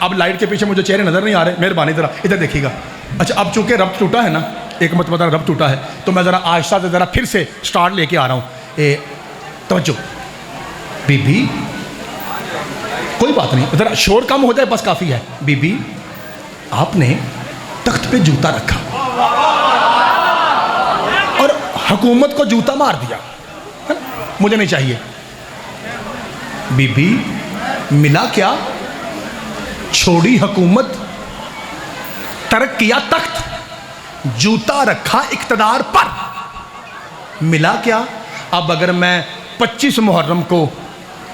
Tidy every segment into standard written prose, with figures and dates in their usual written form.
اب لائٹ کے پیچھے مجھے چہرے نظر نہیں آ رہے, مہربانی ذرا ادھر دیکھیے گا. اچھا اب چونکہ ربط ٹوٹا ہے نا, ایک مرتبہ ربط ٹوٹا ہے, تو میں ذرا آہستہ سے ذرا پھر سے سٹارٹ لے کے آ رہا ہوں. توجہ بی بی, کوئی بات نہیں, ذرا شور کم ہو جائے بس کافی ہے. بی بی آپ نے تخت پہ جوتا رکھا اور حکومت کو جوتا مار دیا, مجھے نہیں چاہیے. بی بی ملا کیا؟ چھوڑی حکومت, ترک کیا تخت, جوتا رکھا اقتدار پر. ملا کیا؟ اب اگر میں 25 محرم کو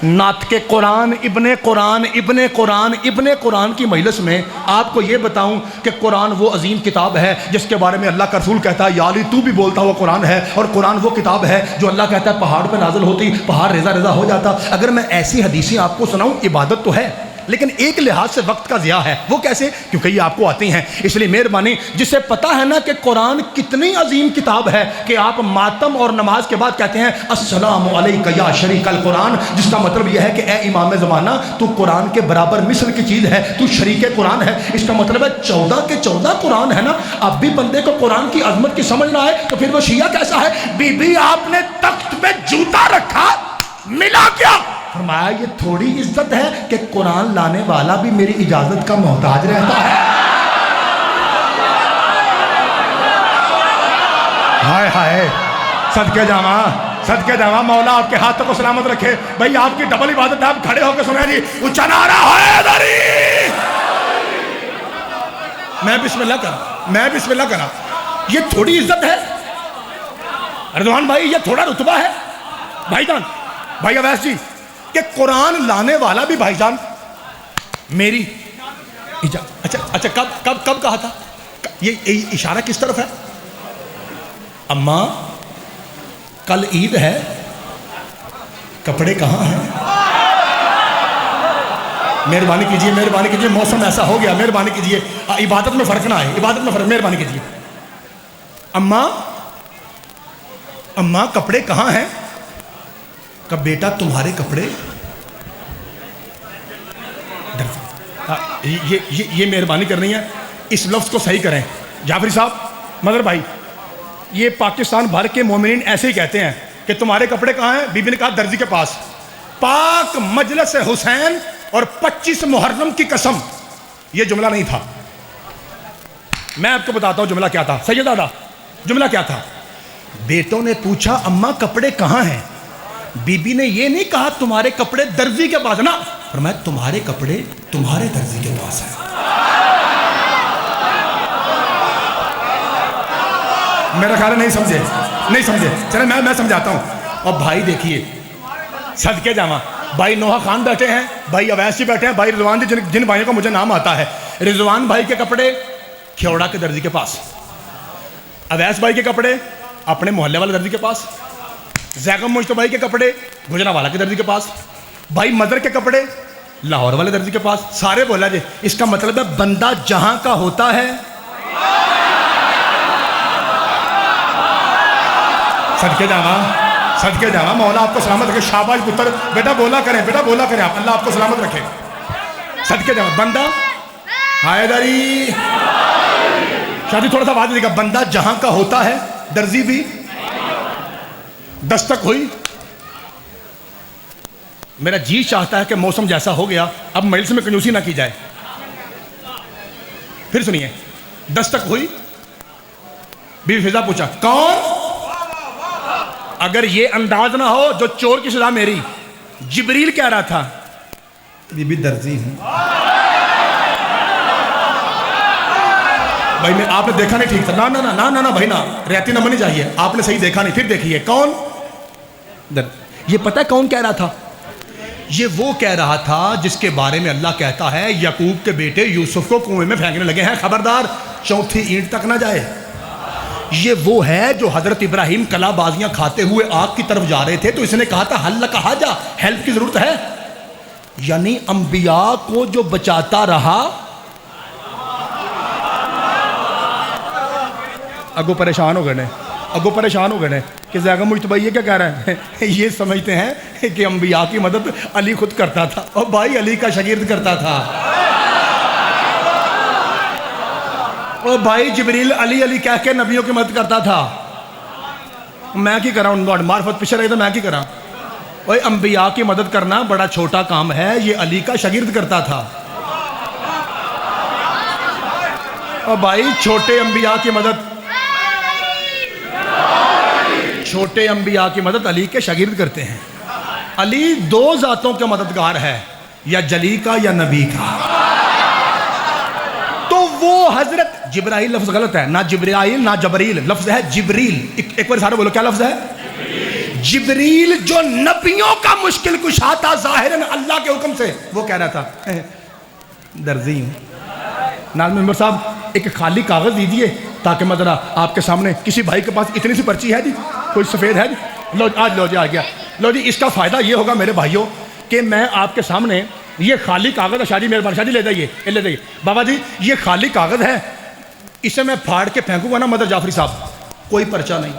نعت قرآن ابن قرآن ابن قرآن ابن قرآن کی مجلس میں آپ کو یہ بتاؤں کہ قرآن وہ عظیم کتاب ہے جس کے بارے میں اللہ کا رسول کہتا ہے یا علی تو بھی بولتا ہوا قرآن ہے, اور قرآن وہ کتاب ہے جو اللہ کہتا ہے پہاڑ پہ نازل ہوتی پہاڑ ریزہ ریزہ ہو جاتا. اگر میں ایسی حدیثیں آپ کو سناؤں, عبادت تو ہے لیکن ایک لحاظ سے وقت کا ضیاع ہے. وہ کیسے؟ کیونکہ یہ آپ کو آتی ہیں, اس لیے مہربانی جسے پتہ ہے نا کہ قرآن کتنی عظیم کتاب ہے کہ آپ ماتم اور نماز کے بعد کہتے ہیں السلام علیکہ یا شریک القرآن, جس کا مطلب یہ ہے کہ اے امام زمانہ تو قرآن کے برابر مثل کی چیز ہے, تو شریک قرآن ہے. اس کا مطلب ہے 14 کے 14 قرآن ہے نا. اب بھی بندے کو قرآن کی عظمت کی سمجھ نہ آئے تو پھر وہ شیعہ کیسا ہے؟ بی بی آپ نے تخت پہ جوتا رکھا, ملا کیا؟ فرمایا یہ تھوڑی عزت ہے کہ قرآن لانے والا بھی میری اجازت کا محتاج رہتا ہے. ہائے ہائے, صدقے جاواں صدقے جاواں, مولا آپ کے ہاتھوں کو سلامت رکھے. بھائی آپ کی ڈبل عبادت ہے, آپ کھڑے ہو کے سنیں جی, اونچا نعرہ حیدری. میں بسم اللہ کرا, یہ تھوڑی عزت ہے رضوان بھائی, یہ تھوڑا رتبہ ہے بھائی جان, بھائی اویس جی, کہ قرآن لانے والا بھی بھائی جان میری اچھا کب کہا تھا؟ یہ اشارہ کس طرف ہے؟ اماں کل عید ہے, کپڑے کہاں ہیں؟ مہربانی کیجئے, موسم ایسا ہو گیا, مہربانی کیجئے, عبادت میں فرق نہ آئے, عبادت میں فرق, مہربانی کیجئے. اماں کپڑے کہاں ہیں؟ کہ بیٹا تمہارے کپڑے. یہ مہربانی کرنی ہے, اس لفظ کو صحیح کریں. جعفری صاحب, مظہر بھائی, یہ پاکستان بھر کے مومنین ایسے ہی کہتے ہیں کہ تمہارے کپڑے کہاں ہیں؟ بی بی نے کہا درزی کے پاس. پاک مجلس حسین اور 25 محرم کی قسم, یہ جملہ نہیں تھا. میں آپ کو بتاتا ہوں جملہ کیا تھا. سید دادا, جملہ کیا تھا؟ بیٹوں نے پوچھا اماں کپڑے کہاں ہیں؟ بی بی نے یہ نہیں کہا تمہارے کپڑے درزی کے پاس نا, فرمایا تمہارے کپڑے تمہارے درزی کے پاس ہیں. میرا خیال ہے نہیں سمجھے. چلے میں سمجھاتا ہوں. اور بھائی دیکھیے, صدقے جاواں, بھائی نوحہ خان بیٹھے ہیں, بھائی اویس جی بیٹھے ہیں, بھائی رضوان جی, جن بھائیوں کو مجھے نام آتا ہے. رضوان بھائی کے کپڑے کھیوڑا کے درزی کے پاس, اویس بھائی کے کپڑے اپنے محلے والے درزی کے پاس, زیغم مجتبی بھائی کے کپڑے گجرانوالہ کے درزی کے پاس, بھائی مدر کے کپڑے لاہور والے درزی کے پاس. سارے بولا جی. اس کا مطلب ہے بندہ جہاں کا ہوتا ہے. صدقے جاواں, مولا آپ کو سلامت رکھے. شاباش پتر, بیٹا بولا کریں آپ, اللہ آپ کو سلامت رکھے. صدقے جاواں, بندہ حیدری. شادی تھوڑا سا آواز دے گا. بندہ جہاں کا ہوتا ہے, درزی بھی. دستک ہوئی. میرا جی چاہتا ہے کہ موسم جیسا ہو گیا اب مجلس میں کنجوسی نہ کی جائے. پھر سنیے, دستک ہوئی. بی بی فضا پوچھا کون؟ اگر یہ انداز نہ ہو جو چور کی سزا میری. جبریل کہہ رہا تھا بی بی درزی ہوں. بھائی میں آپ نے دیکھا نہیں ٹھیک تھا. نا بھائی نا, ریاتی نہ بنی چاہیے. آپ نے صحیح دیکھا نہیں. پھر دیکھیے کون. یہ پتہ ہے کون کہہ رہا تھا؟ یہ وہ کہہ رہا تھا جس کے بارے میں اللہ کہتا ہے یعقوب کے بیٹے یوسف کو کنویں میں پھینکنے لگے ہیں, خبردار چوتھی اینٹ تک نہ جائے. یہ وہ ہے جو حضرت ابراہیم کلا بازیاں کھاتے ہوئے آگ کی طرف جا رہے تھے تو اس نے کہا تھا حل لک حاجہ, ہیلپ کی ضرورت ہے. یعنی انبیاء کو جو بچاتا رہا. اگو پریشان ہو گئے کہ زیغم مجتبی یہ کیا کہہ رہے ہیں؟ یہ سمجھتے ہیں کہ انبیاء کی مدد علی خود کرتا تھا. اور بھائی علی کا شاگرد کرتا تھا. بھائی جبریل علی علی کہہ کے نبیوں کی مدد کرتا تھا. میں کی کرا ہوں معرفت پیچھے رہی تو میں کی کرا. اوے انبیاء کی مدد کرنا بڑا چھوٹا کام ہے, یہ علی کا شاگرد کرتا تھا. اور بھائی چھوٹے انبیاء کی مدد, چھوٹے انبیاء کی مدد علی کے شاگرد کرتے ہیں. علی دو ذاتوں کا مددگار ہے, یا جلی کا یا نبی کا. تو وہ حضرت جبرائیل لفظ غلط ہے, نہ جبرائیل نہ جبریل, لفظ ہے جبریل. ایک بار سارے بولو کیا لفظ ہے؟ جبریل جو نبیوں کا مشکل کشا تھا ظاہراً اللہ کے حکم سے, وہ کہہ رہا تھا درزی ہوں. نال ممبر صاحب ایک خالی کاغذ دیجیے تاکہ میں ذرا آپ کے سامنے, کسی بھائی کے پاس اتنی سی پرچی ہے جی, کوئی سفید ہے جی, لو آج لو جی آ گیا. لو جی اس کا فائدہ یہ ہوگا میرے بھائیوں کہ میں آپ کے سامنے یہ خالی کاغذ, شادی میرے شادی لے جائیے, لے جائیے بابا جی, یہ خالی کاغذ ہے, اسے میں پھاڑ کے پھینکوں گا نا مدر جعفری صاحب, کوئی پرچہ نہیں.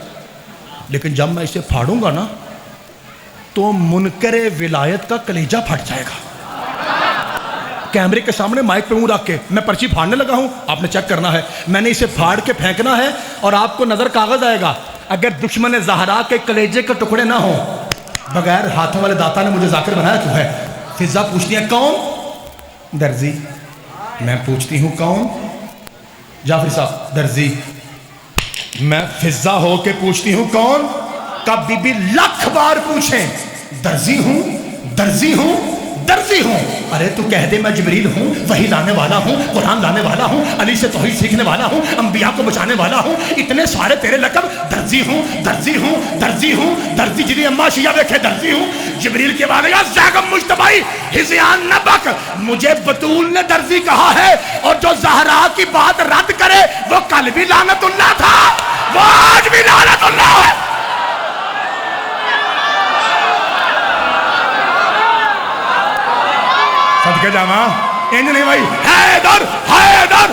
لیکن جب میں اسے پھاڑوں گا نا تو منکر ولایت کا کلیجہ پھٹ جائے گا. کیمرے کے سامنے مائک پہ منہ رکھ کے میں پرچی پھاڑنے لگا ہوں, آپ نے چیک کرنا ہے, میں نے اسے پھاڑ کے پھینکنا ہے اور آپ کو نظر کاغذ آئے گا. اگر دشمن زہرا کے کلیجے کے ٹکڑے نہ ہوں, بغیر ہاتھوں والے داتا نے مجھے ذاکر بنایا کیوں ہے؟ فضا پوچھتی ہے کون؟ درزی. میں پوچھتی ہوں کون؟ جعفری صاحب. درزی. میں فضا ہو کے پوچھتی ہوں کون؟ کب بی بی لاکھ بار پوچھیں درزی ہوں, درزی ہوں, درزی ہوں. ارے تو کہہ دے میں جبریل ہوں, وحی لانے والا ہوں, قرآن لانے والا ہوں, علی سے توحید سیکھنے والا ہوں, انبیاء کو بچانے والا ہوں, اتنے سارے تیرے لقب. درزی ہوں, درزی ہوں, درزی ہوں, درزی جنہیں اما شیعہ دیکھے درزی ہوں. جبریل کے بعد یا زاغم مجتبائی ہزیان نبک, مجھے بطول نے درزی کہا ہے, اور جو زہرا کی بات رد کرے وہ کل بھی لعنت اللہ تھا, وہ آج بھی لعنت اللہ ہے. صدقے جاما انج نہیں بھائی, حیدر حیدر.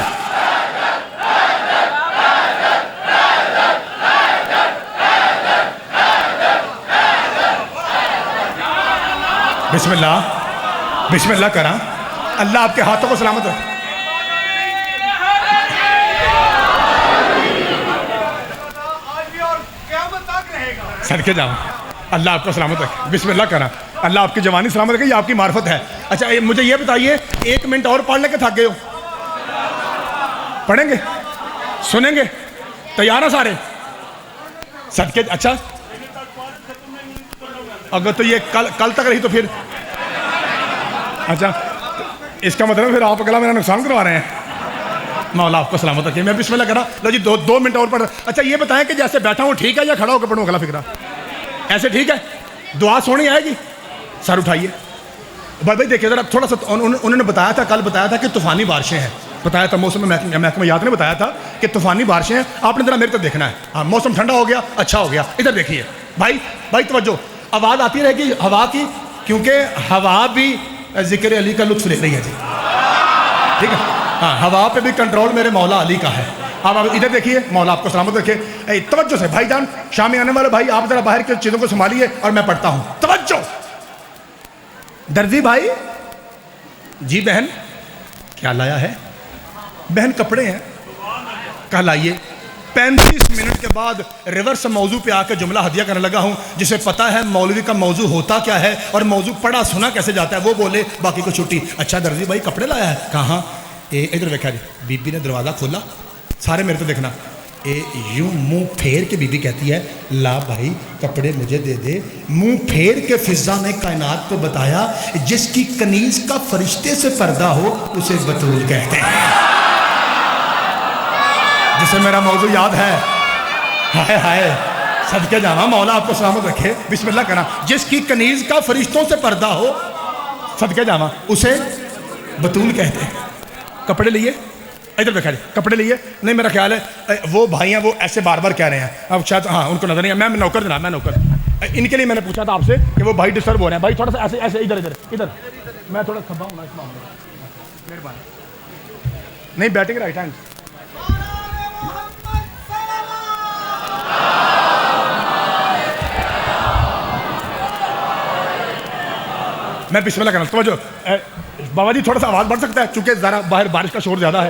بسم اللہ, بسم اللہ کرا, اللہ آپ کے ہاتھوں کو سلامت رکھے. صدقے جاما اللہ آپ کو سلامت رکھے. بسم اللہ کرا, اللہ آپ کی جوانی سلامت رکھے, یہ آپ کی معرفت ہے. اچھا مجھے یہ بتائیے, 1 منٹ اور پڑھ لے کے تھک گئے ہو؟ پڑھیں گے, سنیں گے, تیار ہیں سارے؟ صدقے. اچھا اگر تو یہ کل تک رہی تو پھر اچھا اس کا مطلب پھر آپ اگلا میرا نقصان کروا رہے ہیں. مولا آپ کو سلامت رکھے. میں بسم اللہ کرا. لو جی 2 منٹ اور پڑھ. اچھا یہ بتائیں کہ جیسے بیٹھا ہوں ٹھیک ہے یا کھڑا ہو کے پڑھوں اگلا فکرہ؟ ایسے ٹھیک ہے؟ دعا سونی آئے گی. سر اٹھائیے بھائی دیکھیں ذرا تھوڑا سا. انہوں نے بتایا تھا, کل بتایا تھا کہ طوفانی بارشیں ہیں, بتایا تھا موسم محکمہ یاد نے بتایا تھا کہ طوفانی بارشیں ہیں. آپ نے ذرا میرے طرف دیکھنا ہے. ہاں موسم ٹھنڈا ہو گیا, اچھا ہو گیا. ادھر دیکھیے بھائی توجہ, آواز آتی رہے گی ہوا کی, کیونکہ ہوا بھی ذکر علی کا لطف لے رہی ہے جی, ٹھیک ہے. ہاں ہوا پہ بھی کنٹرول میرے مولا علی کا ہے. آپ ادھر دیکھیے, مولا آپ کو سلامت رکھے. توجہ سے بھائی جان, شام میں آنے والے بھائی آپ ذرا باہر کی چیزوں کو سنبھالیے اور میں پڑھتا ہوں. توجہ. درزی بھائی. جی بہن کیا لایا ہے؟ بہن کپڑے ہیں, کل آئیے. 35 منٹ کے بعد ریورس موضوع پہ آ کے جملہ ہدیہ کرنے لگا ہوں. جسے پتا ہے مولوی کا موضوع ہوتا کیا ہے اور موضوع پڑھا سنا کیسے جاتا ہے وہ بولے, باقی کو چھٹی. اچھا درزی بھائی کپڑے لایا ہے؟ کہاں؟ ادھر دیکھا جی. بی بی نے دروازہ کھولا, سارے میرے تو دیکھنا. یوں منہ پھیر کے بی بی کہتی ہے لا بھائی کپڑے مجھے دے دے. منہ پھیر کے فضا نے کائنات کو بتایا جس کی کنیز کا فرشتے سے پردہ ہو اسے بطول کہتے ہیں. جسے میرا موضوع یاد ہے. ہائے ہائے صدقے جانا, مولا آپ کو سلامت رکھے. بسم اللہ کرنا. جس کی کنیز کا فرشتوں سے پردہ ہو, صدقے جانا, اسے بطول کہتے ہیں. کپڑے لیے, ادھر دیکھا جی. کپڑے لیے نہیں, میرا خیال ہے وہ بھائی ہیں وہ ایسے بار بار کہہ رہے ہیں. اب شاید ہاں ان کو نظر نہیں ہے. میں نوکر جناب, میں نوکر. ان کے لیے میں نے پوچھا تھا آپ سے کہ وہ بھائی ڈسٹرب ہو رہے ہیں. بھائی تھوڑا سا ایسے ایسے ادھر ادھر ادھر. میں تھوڑا کھبا ہوں نا اس معاملے میں, مہربانی. نہیں بیٹنگ رائٹ ہینڈ. میں بسم اللہ کرنا. توجہ بابا جی, تھوڑا سا آواز بڑھ سکتا ہے چونکہ ذرا باہر بارش کا شور زیادہ ہے,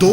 2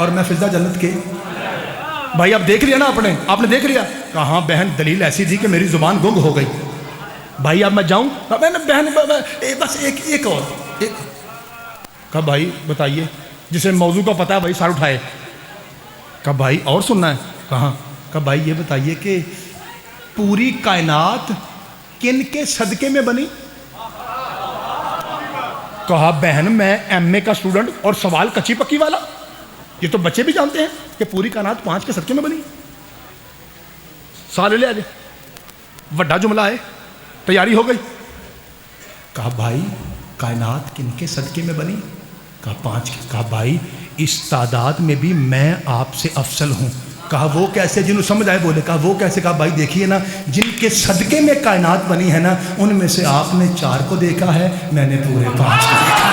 اور میں فضا جنت کے. بھائی اب دیکھ لیا نا آپ نے دیکھ لیا. کہاں بہن دلیل ایسی تھی کہ میری زبان گنگ ہو گئی. بھائی اب میں جاؤں؟ بہن بس ایک اور. کہا بھائی بتائیے، جسے موضوع کا پتہ ہے بھائی سار اٹھائے. کہا بھائی اور سننا ہے؟ کہاں؟ کہا بھائی یہ بتائیے کہ پوری کائنات کن کے صدقے میں بنی؟ کہا بہن میں ایم اے کا اسٹوڈنٹ اور سوال کچی پکی والا، یہ تو بچے بھی جانتے ہیں کہ پوری کائنات 5 کے صدقے میں بنی. سوال لے آجے، وڈا جملہ ہے، تیاری ہو گئی. کہا بھائی کائنات کن کے صدقے میں بنی؟ کہا 5 کے. کہا بھائی اس تعداد میں بھی میں آپ سے افضل ہوں. کہا وہ کیسے؟ جنہوں سمجھ آئے بولے. کہا وہ کیسے؟ کہا بھائی دیکھیے نا، جن کے صدقے میں کائنات بنی ہے نا، ان میں سے آپ نے 4 کو دیکھا ہے، میں نے پورے 5 کو دیکھا.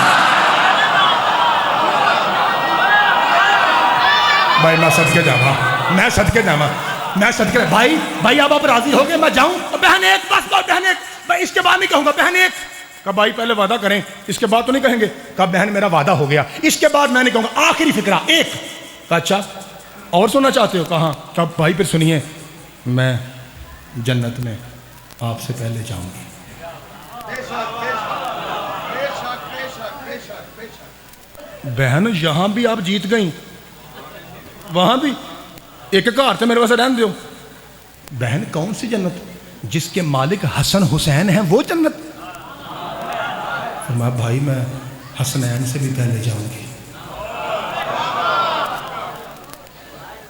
بھائی میں صدقے جاواں، میں صدقے جاواں، میں صدقے. بھائی اب آپ راضی ہو گئے؟ میں جاؤں؟ بہن ایک بس، بہن ایک. بھائی اس کے بعد نہیں کہوں گا، بہن ایک. کہا بھائی پہلے وعدہ کریں، اس کے بعد تو نہیں کہیں گے. کہا بہن میرا وعدہ ہو گیا، اس کے بعد میں نہیں کہوں گا، آخری فکرہ ایک. کہا اچھا اور سننا چاہتے ہو؟ کہاں؟ کہا بھائی پھر سنیے، میں جنت میں آپ سے پہلے جاؤں گی. بہن یہاں بھی آپ جیت گئیں، وہاں بھی ایک گھر سے میرے واسطے رہن دیو. بہن کون سی جنت؟ جس کے مالک حسن حسین ہیں وہ جنت. فرمایا بھائی میں حسنین سے بھی پہلے جاؤں گی.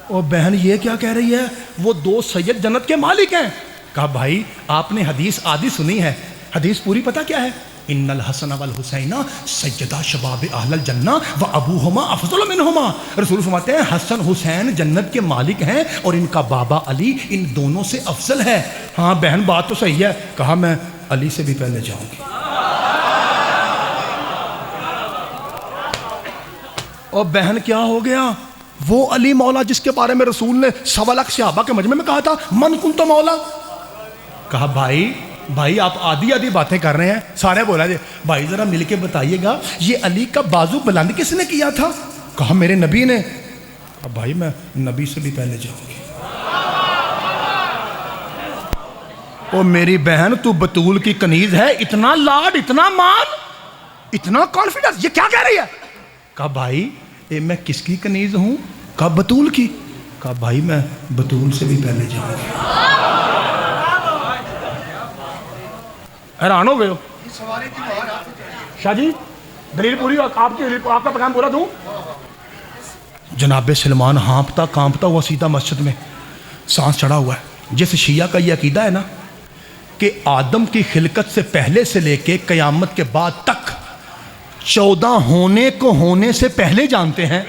اور بہن یہ کیا کہہ رہی ہے؟ وہ 2 سید جنت کے مالک ہیں. کہا بھائی آپ نے حدیث آدھی سنی ہے، حدیث پوری پتہ کیا ہے؟ ان الحسن والحسین سیدہ شباب اہل الجنہ و ابوہما افضل منہما. رسول فرماتے ہیں حسن حسین جنت کے مالک ہیں اور ان کا بابا علی ان دونوں سے افضل ہے. ہاں بہن بات تو صحیح ہے. کہا میں علی سے بھی پہلے جاؤں گی. اور بہن کیا ہو گیا؟ وہ علی مولا جس کے بارے میں رسول نے 1.25 لاکھ صحابہ کے مجمع میں کہا تھا من کنت مولا. کہا بھائی آپ آدھی باتیں کر رہے ہیں. سارے بولا جی بھائی ذرا مل کے بتائیے گا یہ علی کا بازو بلند کس نے کیا تھا؟ کہا میرے نبی نے. کہا بھائی میں نبی سے بھی پہلے جاؤں گی. او میری بہن تو بطول کی کنیز ہے، اتنا لاڈ، اتنا مان، اتنا کانفیڈنس، یہ کیا کہہ رہی ہے؟ کہا بھائی میں کس کی کنیز ہوں؟ کہا بطول کی. کہا بھائی میں بطول سے بھی پہلے جاؤں گی. حیران ہو گئے ہو؟ شاہ جی دلیل پوری، آپ کا پیغام پورا دوں. جناب سلمان ہانپتا کانپتا ہوا سیدھا مسجد میں سانس چڑھا ہوا ہے. جس شیعہ کا یہ عقیدہ ہے نا کہ آدم کی خلقت سے پہلے سے لے کے قیامت کے بعد تک 14 ہونے کو ہونے سے پہلے جانتے ہیں،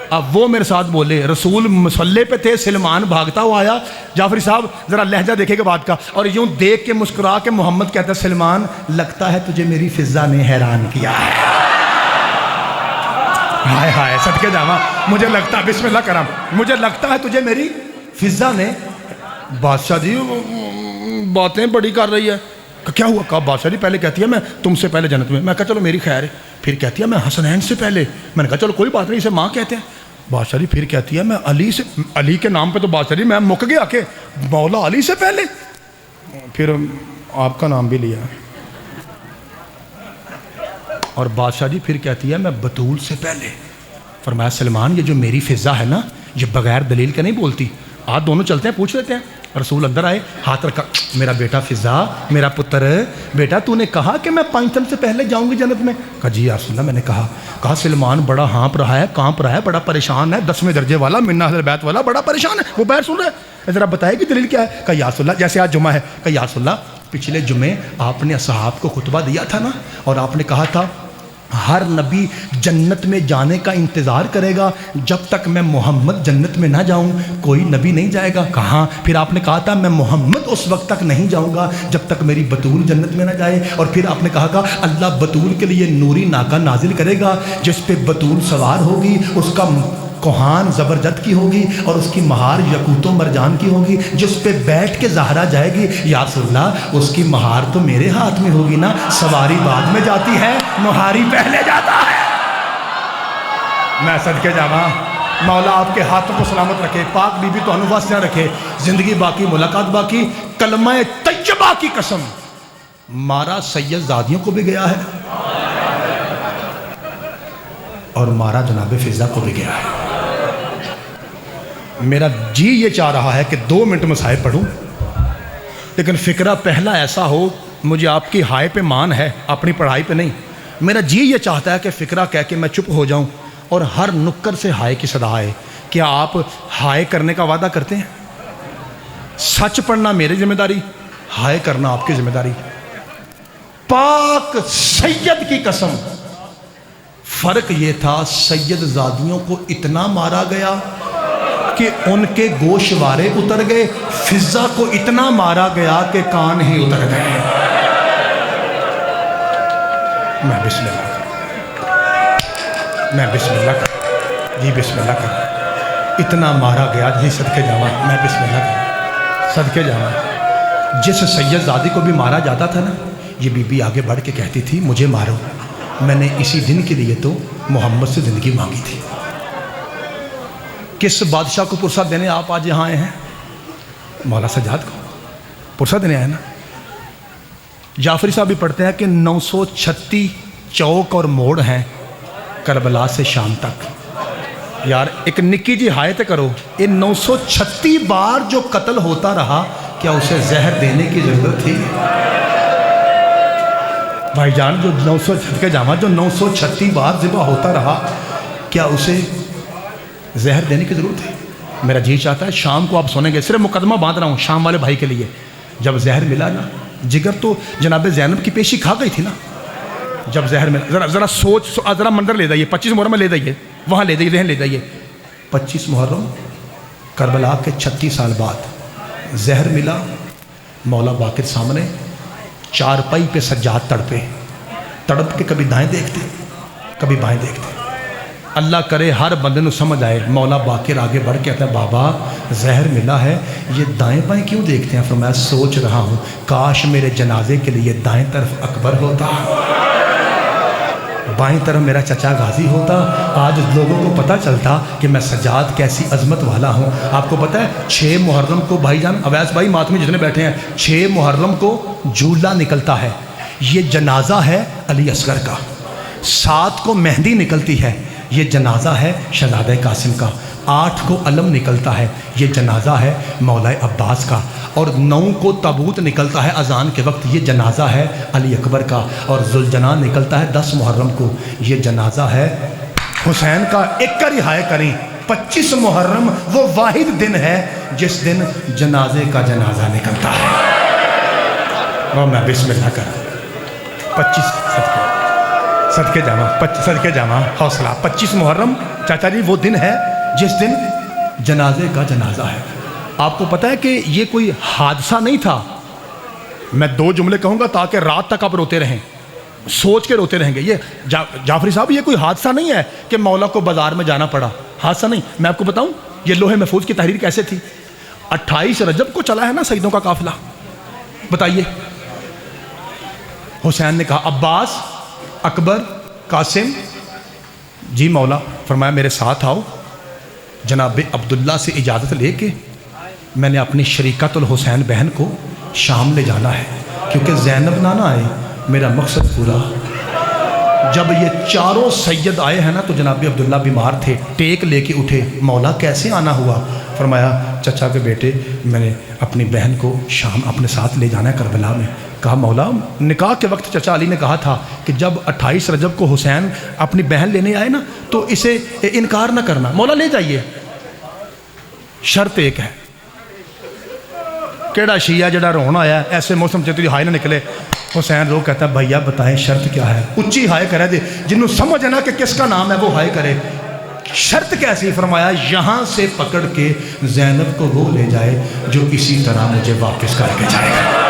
اب وہ میرے ساتھ بولے رسول مصلی پہ تھے، سلمان بھاگتا ہوا آیا. جعفری صاحب ذرا لہجہ دیکھے کے بات کا، اور یوں دیکھ کے مسکرا کے محمد کہتا ہے سلمان لگتا ہے تجھے میری فضا نے حیران کیا ہے. ہائے ہائے صدقے جاواں، مجھے لگتا ہے بسم اللہ کرم، مجھے لگتا ہے تجھے میری فضا نے. بادشاہ جی باتیں بڑی کر رہی ہے. کیا ہوا؟ کہا بادشاہ جی پہلے کہتی ہے میں تم سے پہلے جنت میں. میں کہا چلو میری خیر ہے. پھر کہتی ہے میں حسنین سے پہلے. میں نے کہا چلو کوئی بات نہیں، اسے ماں کہتے ہیں. بادشاہ جی پھر کہتی ہے میں علی سے، علی کے نام پہ تو بادشاہ جی میں مک گیا کہ مولا علی سے پہلے. پھر آپ کا نام بھی لیا. اور بادشاہ جی پھر کہتی ہے میں بطول سے پہلے. فرمایا سلمان یہ جو میری فضا ہے نا یہ بغیر دلیل کے نہیں بولتی. آج دونوں چلتے ہیں پوچھ لیتے ہیں. رسول اندر آئے، ہاتھ رکھا، میرا بیٹا فضا، میرا پتر، بیٹا تو نے کہا کہ میں 5 دن سے پہلے جاؤں گی جنت میں. کہا جی یا رسول اللہ میں نے کہا. کہا سلمان بڑا ہانپ رہا ہے، کانپ رہا ہے، بڑا پریشان ہے، 10ویں درجے والا منا اہل بیت والا بڑا پریشان ہے، وہ باہر سن رہا ہے، ذرا بتائے کہ دلیل کیا ہے. کہا یا رسول اللہ جیسے آج جمعہ ہے. کہا یا رسول اللہ پچھلے جمعے آپ نے اصحاب کو خطبہ دیا تھا نا، اور آپ نے کہا تھا ہر نبی جنت میں جانے کا انتظار کرے گا جب تک میں محمد جنت میں نہ جاؤں کوئی نبی نہیں جائے گا. کہاں؟ پھر آپ نے کہا تھا میں محمد اس وقت تک نہیں جاؤں گا جب تک میری بطول جنت میں نہ جائے. اور پھر آپ نے کہا تھا اللہ بطول کے لیے نوری ناکہ نازل کرے گا جس پہ بطول سوار ہوگی، اس کا کوہان زبرجد کی ہوگی اور اس کی مہار یقوت و مرجان کی ہوگی، جس پہ بیٹھ کے زہرا جائے گی. یا رسول اللہ اس کی مہار تو میرے ہاتھ میں ہوگی نا، سواری بعد میں جاتی ہے، مہاری پہلے جاتا ہے. میں صدقے جاواں، مولا آپ کے ہاتھوں کو سلامت رکھے، پاک بی بی تو انواسیاں رکھے، زندگی باقی ملاقات باقی، کلمہ طیبہ کی قسم مارا سید زادیوں کو بھی گیا ہے اور مارا جناب فضا کو بھی گیا ہے۔ میرا جی یہ چاہ رہا ہے کہ 2 منٹ میں صاحب پڑھوں، لیکن فکرہ پہلا ایسا ہو، مجھے آپ کی ہائے پہ مان ہے، اپنی پڑھائی پہ نہیں۔ میرا جی یہ چاہتا ہے کہ فکرہ کہہ کے میں چپ ہو جاؤں اور ہر نکر سے ہائے کی صدا آئے۔ کیا آپ ہائے کرنے کا وعدہ کرتے ہیں؟ سچ پڑھنا میری ذمہ داری، ہائے کرنا آپ کی ذمہ داری۔ پاک سید کی قسم، فرق یہ تھا سید زادیوں کو اتنا مارا گیا کہ ان کے گوشوارے اتر گئے، فضا کو اتنا مارا گیا کہ کان ہی اتر گئے۔ میں بسم اللہ کر، میں بسم اللہ کر، جی بسم اللہ کر، اتنا مارا گیا جی صدقے جاواں، میں بسم اللہ کر، صدقے جاواں۔ جس سید زادی کو بھی مارا جاتا تھا نا، یہ بی بی آگے بڑھ کے کہتی تھی مجھے مارو، میں نے اسی دن کے لیے تو محمد سے زندگی مانگی تھی۔ کس بادشاہ کو پرسہ دینے آپ آج یہاں آئے ہیں؟ مولا سجاد کو پرسہ دینے آئے نا۔ جعفری صاحب بھی پڑھتے ہیں کہ 936 چوک اور موڑ ہیں کربلا سے شام تک۔ یار ایک نکی جی ہائے تے کرو، یہ 936 بار جو قتل ہوتا رہا، کیا اسے زہر دینے کی ضرورت تھی؟ بھائی جان جو 936 بار ذبح ہوتا رہا، کیا اسے زہر دینے کی ضرورت ہے؟ میرا جی چاہتا ہے شام کو آپ سونے گے، صرف مقدمہ باندھ رہا ہوں شام والے بھائی کے لیے، جب زہر ملا نا، جگر تو جناب زینب کی پیشی کھا گئی تھی نا، جب زہر ملا، ذرا سوچ، ذرا منظر لے دائیے، 25 محرم میں لے دائیے، وہاں لے دائیے، ذہن لے دائیے، 25 محرم کربلا کے 36 سال بعد زہر ملا، مولا باقر سامنے چارپائی پہ سجاد تڑپ کے کبھی دائیں دیکھتے کبھی بائیں دیکھتے۔ اللہ کرے ہر بندے نو سمجھ آئے۔ مولا باقر آگے بڑھ کے کہتا ہے بابا زہر ملا ہے، یہ دائیں بائیں کیوں دیکھتے ہیں؟ فرمایا سوچ رہا ہوں کاش میرے جنازے کے لیے دائیں طرف اکبر ہوتا، بائیں طرف میرا چچا غازی ہوتا، آج لوگوں کو پتہ چلتا کہ میں سجاد کیسی عظمت والا ہوں۔ آپ کو پتہ ہے 6 محرم کو بھائی جان اویس بھائی ماتمی جتنے بیٹھے ہیں، 6 محرم کو جھولا نکلتا ہے، یہ جنازہ ہے علی اصغر کا۔ 7 کو مہندی نکلتی ہے، یہ جنازہ ہے شہزادہ قاسم کا۔ 8 کو علم نکلتا ہے، یہ جنازہ ہے مولا عباس کا۔ اور 9 کو تابوت نکلتا ہے اذان کے وقت، یہ جنازہ ہے علی اکبر کا۔ اور ذوالجناح نکلتا ہے 10 محرم کو، یہ جنازہ ہے حسین کا۔ ایک کا رہائے کریں، 25 محرم وہ واحد دن ہے جس دن جنازے کا جنازہ نکلتا ہے۔ اور میں بسم اللہ کر 25 صدقے جامع حوصلہ، 25 محرم چاچا جی وہ دن ہے جس دن جنازے کا جنازہ ہے۔ آپ کو پتہ ہے کہ یہ کوئی حادثہ نہیں تھا۔ میں 2 جملے کہوں گا تاکہ رات تک آپ روتے رہیں، سوچ کے روتے رہیں گے۔ یہ جعفری صاحب یہ کوئی حادثہ نہیں ہے کہ مولا کو بازار میں جانا پڑا، حادثہ نہیں۔ میں آپ کو بتاؤں یہ لوح محفوظ کی تحریر کیسے تھی؟ 28 رجب کو چلا ہے نا سیدوں کا قافلہ، بتائیے۔ حسین نے کہا عباس، اکبر، قاسم، جی مولا۔ فرمایا میرے ساتھ آؤ، جناب عبداللہ سے اجازت لے کے میں نے اپنی شریکت الحسین بہن کو شام لے جانا ہے، کیونکہ زینب نہ آئے، میرا مقصد پورا۔ جب یہ 4 سید آئے ہیں نا تو جناب عبداللہ بیمار تھے، ٹیک لے کے اٹھے، مولا کیسے آنا ہوا؟ فرمایا چچا کے بیٹے میں نے اپنی بہن کو شام اپنے ساتھ لے جانا ہے کربلا میں۔ کہا مولا نکاح کے وقت چچا علی نے کہا تھا کہ جب 28 رجب کو حسین اپنی بہن لینے آئے نا تو اسے انکار نہ کرنا، مولا لے جائیے، شرط ایک ہے۔ کیڑا شیعہ جڑا رونا آیا ایسے موسم چیتی ہائے نہ نکلے؟ حسین رو کہتا ہے بھیا بتائیں شرط کیا ہے؟ اچھی ہائے کرے دے، جنہوں سمجھ ہے نا کہ کس کا نام ہے وہ ہائے کرے۔ شرط کیسی؟ فرمایا یہاں سے پکڑ کے زینب کو وہ لے جائے جو اسی طرح مجھے واپس کر کے جائے گا۔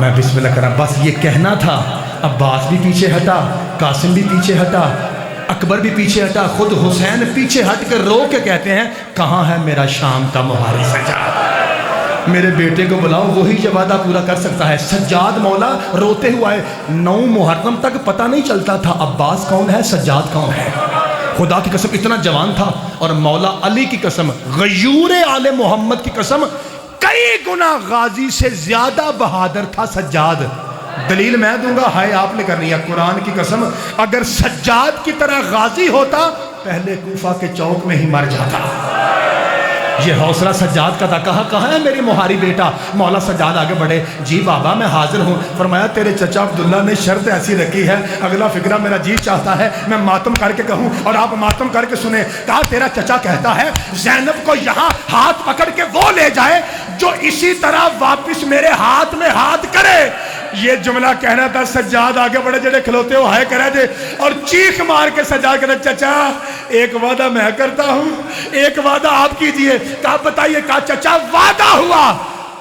میں بسم اللہ کرا، بس یہ کہنا تھا۔ عباس بھی پیچھے ہٹا، قاسم بھی پیچھے ہٹا، اکبر بھی پیچھے ہٹا، خود حسین پیچھے ہٹ کر رو کے کہتے ہیں کہاں ہے میرا شام کا مہاری سجاد؟ میرے بیٹے کو بلاؤ، وہی یہ وعدہ پورا کر سکتا ہے۔ سجاد مولا روتے ہوئے 9 محرم تک پتہ نہیں چلتا تھا عباس کون ہے، سجاد کون ہے۔ خدا کی قسم اتنا جوان تھا، اور مولا علی کی قسم، غیور آل محمد کی قسم، کئی گنا غازی سے زیادہ بہادر تھا سجاد۔ دلیل میں دوں گا، ہائے آپ نے کرنی ہے، قرآن کی قسم اگر سجاد کی طرح غازی ہوتا پہلے کوفہ کے چوک میں ہی مر جاتا۔ یہ حوصلہ سجاد کا تھا۔ کہاں ہے میری مہاری بیٹا؟ مولا سجاد آگے بڑھے، جی بابا میں حاضر ہوں۔ فرمایا تیرے چچا عبداللہ نے شرط ایسی رکھی ہے، اگلا فکرہ میرا جی چاہتا ہے میں ماتم کر کے کہوں اور آپ ماتم کر کے سنیں۔ کہا تیرا چچا کہتا ہے زینب کو یہاں ہاتھ پکڑ کے وہ لے جائے جو اسی طرح واپس میرے ہاتھ میں ہاتھ کرے۔ یہ جملہ کہنا تھا، سجاد آگے بڑھے، جڑے کھلوتے ہو ہائے کرے دے، اور چیخ مار کے سجاد کہتا چچا ایک وعدہ میں کرتا ہوں، ایک وعدہ آپ کیجئے۔ کہا بتائیے؟ کہا چچا وعدہ ہوا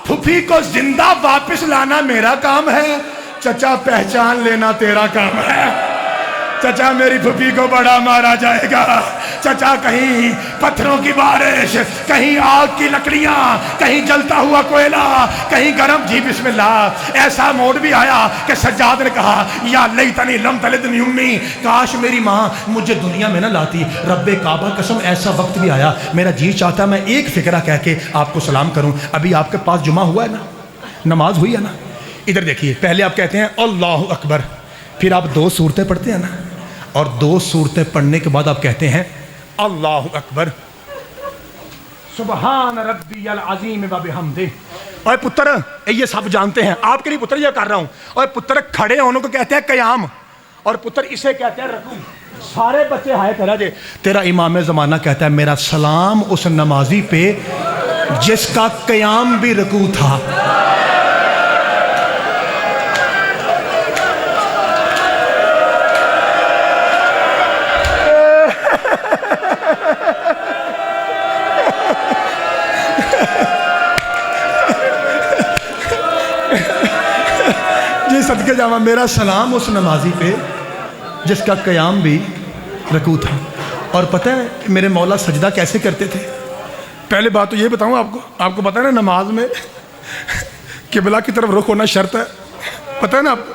پھوپھی کو زندہ واپس لانا میرا کام ہے، چچا پہچان لینا تیرا کام ہے۔ چچا میری پھوپھی کو بڑا مارا جائے گا، چچا کہیں پتھروں کی بارش، کہیں آگ کی لکڑیاں، کہیں جلتا ہوا کوئلہ، کہیں گرم، جی بسم اللہ۔ ایسا موڈ بھی آیا کہ سجاد نے کہا یا لیتنی لم تلدنی امی، کاش میری ماں مجھے دنیا میں نہ لاتی۔ رب کعبہ قسم ایسا وقت بھی آیا میرا جی چاہتا میں ایک فکرہ کہہ کے آپ کو سلام کروں۔ ابھی آپ کے پاس جمعہ ہوا ہے نا، نماز ہوئی ہے نا، ادھر دیکھیے، پہلے آپ کہتے ہیں اللہ اکبر، پھر آپ 2 سورتیں پڑھتے ہیں نا، اور 2 سورتیں پڑھنے کے بعد آپ کہتے ہیں اللہ اکبر سبحان ربی العظیم و بحمدہ۔ اور پتر یہ سب جانتے ہیں، آپ کے لیے پتر یہ کر رہا ہوں، اور پتر کھڑے ہونے کو کہتے ہیں قیام، اور پتر اسے کہتے ہیں رکوع۔ سارے بچے ہائے کرا جے۔ تیرا امام زمانہ کہتا ہے میرا سلام اس نمازی پہ جس کا قیام بھی رکوع تھا۔ جی صدقے جاواں، میرا سلام اس نمازی پہ جس کا قیام بھی رکوع تھا۔ اور پتہ ہے میرے مولا سجدہ کیسے کرتے تھے؟ پہلے بات تو یہ بتاؤں آپ کو پتہ ہے نا نماز میں قبلہ کی طرف رخ ہونا شرط ہے، پتہ ہے نا آپ کو؟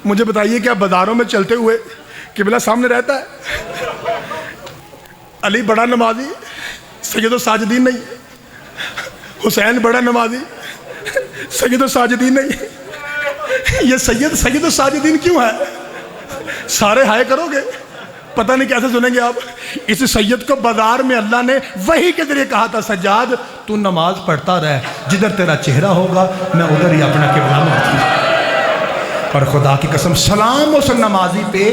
مجھے بتائیے کہ آپ بازاروں میں چلتے ہوئے قبلہ سامنے رہتا ہے؟ علی بڑا نمازی، سید و ساجدین نہیں، حسین بڑا نمازی، سید و ساجدین نہیں، یہ سید و ساجدین کیوں ہے؟ سارے ہائے کرو گے، پتہ نہیں کیسے سنیں گے آپ۔ اس سید کو بازار میں اللہ نے وحی کے ذریعے کہا تھا سجاد تو نماز پڑھتا رہ، جدھر تیرا چہرہ ہوگا میں ادھر ہی اپنا قبلہ مارتی۔ اور خدا کی قسم سلام اس نمازی پہ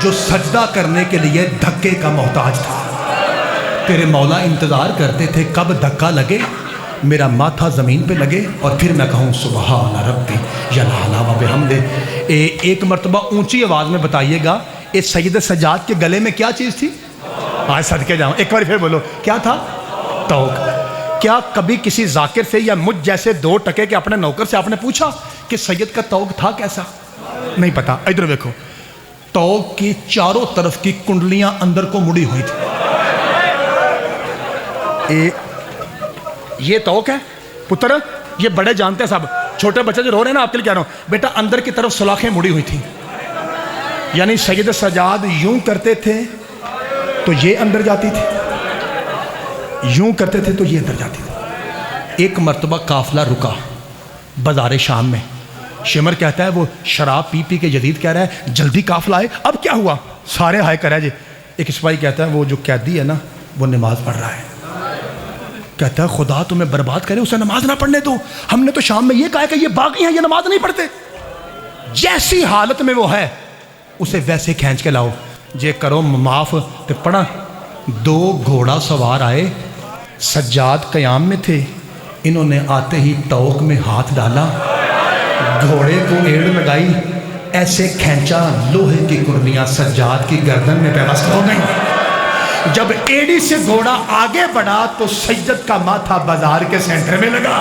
جو سجدہ کرنے کے لیے دھکے کا محتاج تھا۔ تیرے مولا انتظار کرتے تھے کب دھکا لگے، میرا ماتھا زمین پہ لگے اور پھر میں کہوں سبحان ربی یعلیٰ و بحمدہ۔ ایک مرتبہ اونچی آواز میں بتائیے گا اس سید سجاد کے گلے میں کیا چیز تھی؟ آج صدقے جاؤں، ایک بار پھر بولو کیا تھا؟ توق۔ کیا کبھی کسی ذاکر سے یا مجھ جیسے 2 ٹکے کے اپنے نوکر سے آپ نے پوچھا کہ سید کا توق تھا کیسا؟ نہیں پتا۔ ادھر دیکھو، توق کی چاروں طرف کی کنڈلیاں اندر کو مڑی ہوئی تھی۔ یہ توق ہے پتر، یہ بڑے جانتے ہیں سب، چھوٹے بچے جو رو رہے ہیں نا آپ کے لیے کہہ رہا ہوں بیٹا، اندر کی طرف سلاخیں مڑی ہوئی تھیں، یعنی سید سجاد یوں کرتے تھے تو یہ اندر جاتی تھی، یوں کرتے تھے تو یہ اندر جاتی تھی۔ ایک مرتبہ قافلہ رکا بازار شام میں، شمر کہتا ہے وہ شراب پی پی کے یزید کہہ رہا ہے جلدی قافلہ آئے، اب کیا ہوا؟ سارے ہائے کرے جی۔ ایک سپاہی کہتا ہے وہ جو قیدی ہے نا وہ نماز پڑھ رہا ہے، کہتا ہے خدا تمہیں برباد کرے اسے نماز نہ پڑھنے دو، ہم نے تو شام میں یہ کہا کہ یہ باغی ہیں یہ نماز نہیں پڑھتے۔ جیسی حالت میں وہ ہے اسے ویسے کھینچ کے لاؤ، جے کرو معاف تے پڑھا۔ 2 گھوڑا سوار آئے، سجاد قیام میں تھے، انہوں نے آتے ہی توق میں ہاتھ ڈالا، گھوڑے کو ایڑ لگائی، ایسے کھینچا لوہے کی کرنیاں سجاد کی گردن میں پیوست ہو گئی۔ جب ایڑی سے گھوڑا آگے بڑھا تو سید کا ماتھا بازار کے سینٹر میں لگا۔